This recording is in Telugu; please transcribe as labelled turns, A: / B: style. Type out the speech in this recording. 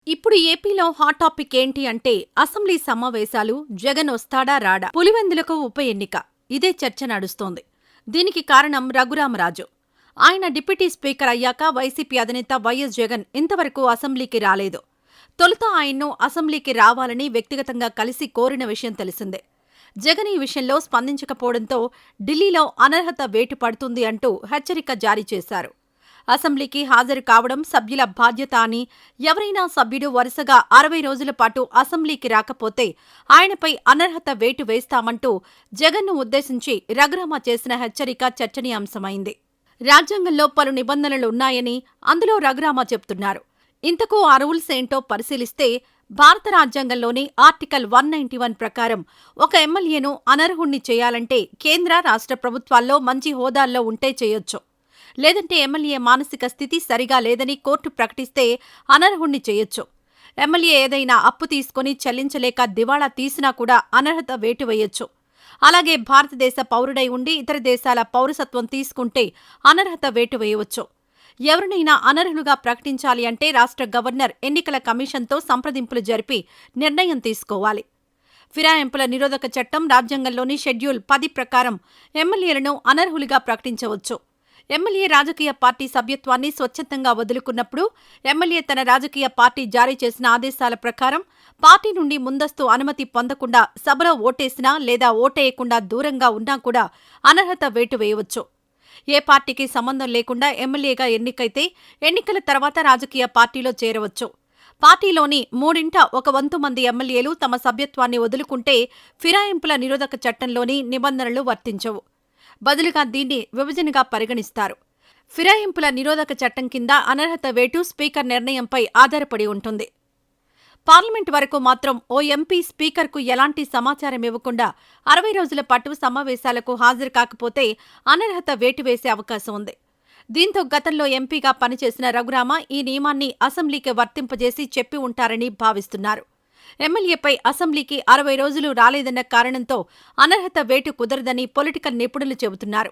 A: ఇప్పుడు ఏపీలో హాట్ టాపిక్ ఏంటి అంటే అసెంబ్లీ సమావేశాలు, జగన్ వస్తాడా రాడా, పులివెందులకు ఉప ఎన్నిక. ఇదే చర్చ నడుస్తోంది. దీనికి కారణం రఘురామరాజు. ఆయన డిప్యూటీ స్పీకర్ అయ్యాక వైసీపీ అధినేత వైఎస్ జగన్ ఇంతవరకు అసెంబ్లీకి రాలేదు. తొలుత ఆయన్ను అసెంబ్లీకి రావాలని వ్యక్తిగతంగా కలిసి కోరిన విషయం తెలిసిందే. జగన్ ఈ విషయంలో స్పందించకపోవడంతో ఢిల్లీలో అనర్హత వేటు పడుతుంది అంటూ హెచ్చరిక జారీ చేశారు. అసెంబ్లీకి హాజరు కావడం సభ్యుల బాధ్యత అని, ఎవరైనా సభ్యుడు వరుసగా 60 రోజుల పాటు అసెంబ్లీకి రాకపోతే ఆయనపై అనర్హత వేటు వేస్తామంటూ జగన్ను ఉద్దేశించి రఘురామ చేసిన హెచ్చరిక చర్చనీయాంశమైంది. రాజ్యాంగంలో పలు నిబంధనలు ఉన్నాయని అందులో రఘురామ చెప్తున్నారు. ఇంతకు ఆ రూల్స్ ఏంటో పరిశీలిస్తే భారత రాజ్యాంగంలోని ఆర్టికల్ 191 ప్రకారం ఒక ఎమ్మెల్యేను అనర్హుణ్ణి చేయాలంటే కేంద్ర, రాష్ట్ర ప్రభుత్వాల్లో మంచి హోదాల్లో ఉంటే చేయొచ్చు. లేదంటే ఎమ్మెల్యే మానసిక స్థితి సరిగా లేదని కోర్టు ప్రకటిస్తే అనర్హుణ్ణి చేయొచ్చు. ఎమ్మెల్యే ఏదైనా అప్పు తీసుకుని చెల్లించలేక దివాళా తీసినా కూడా అనర్హత వేటు వేయొచ్చు. అలాగే భారతదేశ పౌరుడై ఉండి ఇతర దేశాల పౌరసత్వం తీసుకుంటే అనర్హత వేటు వేయవచ్చు. ఎవరినైనా అనర్హులుగా ప్రకటించాలి అంటే రాష్ట్ర గవర్నర్ ఎన్నికల కమిషన్తో సంప్రదింపులు జరిపి నిర్ణయం తీసుకోవాలి. ఫిరాయింపుల నిరోధక చట్టం రాజ్యాంగంలోని షెడ్యూల్ 10 ప్రకారం ఎమ్మెల్యేలను అనర్హులుగా ప్రకటించవచ్చు. ఎమ్మెల్యే రాజకీయ పార్టీ సభ్యత్వాన్ని స్వచ్ఛందంగా వదులుకున్నప్పుడు, ఎమ్మెల్యే తన రాజకీయ పార్టీ జారీ చేసిన ఆదేశాల ప్రకారం పార్టీ నుండి ముందస్తు అనుమతి పొందకుండా సభలో ఓటేసినా లేదా ఓటేయకుండా దూరంగా ఉన్నా కూడా అనర్హత వేటు వేయవచ్చు. ఏ పార్టీకి సంబంధం లేకుండా ఎమ్మెల్యేగా ఎన్నికైతే ఎన్నికల తర్వాత రాజకీయ పార్టీలో చేరవచ్చు. పార్టీలోని 1/3 మంది ఎమ్మెల్యేలు తమ సభ్యత్వాన్ని వదులుకుంటే ఫిరాయింపుల నిరోధక చట్టంలోని నిబంధనలు వర్తించవు. బదులుగా దీన్ని విభజనగా పరిగణిస్తారు. ఫిరాయింపుల నిరోధక చట్టం కింద అనర్హత వేటు స్పీకర్ నిర్ణయంపై ఆధారపడి ఉంటుంది. పార్లమెంట్ వరకు మాత్రం ఓ ఎంపీ స్పీకర్కు ఎలాంటి సమాచారం ఇవ్వకుండా 60 రోజుల పాటు సమావేశాలకు హాజరు కాకపోతే అనర్హత వేటు వేసే అవకాశం ఉంది. దీంతో గతంలో ఎంపీగా పనిచేసిన రఘురామ ఈ నియమాన్ని అసెంబ్లీకి వర్తింపజేసి చెప్పి ఉంటారని భావిస్తున్నారు. ఎమ్మెల్యేపై అసెంబ్లీకి 60 రోజులు రాలేదన్న కారణంతో అనర్హత వేటు కుదరదని పొలిటికల్ నిపుణులు చెబుతున్నారు.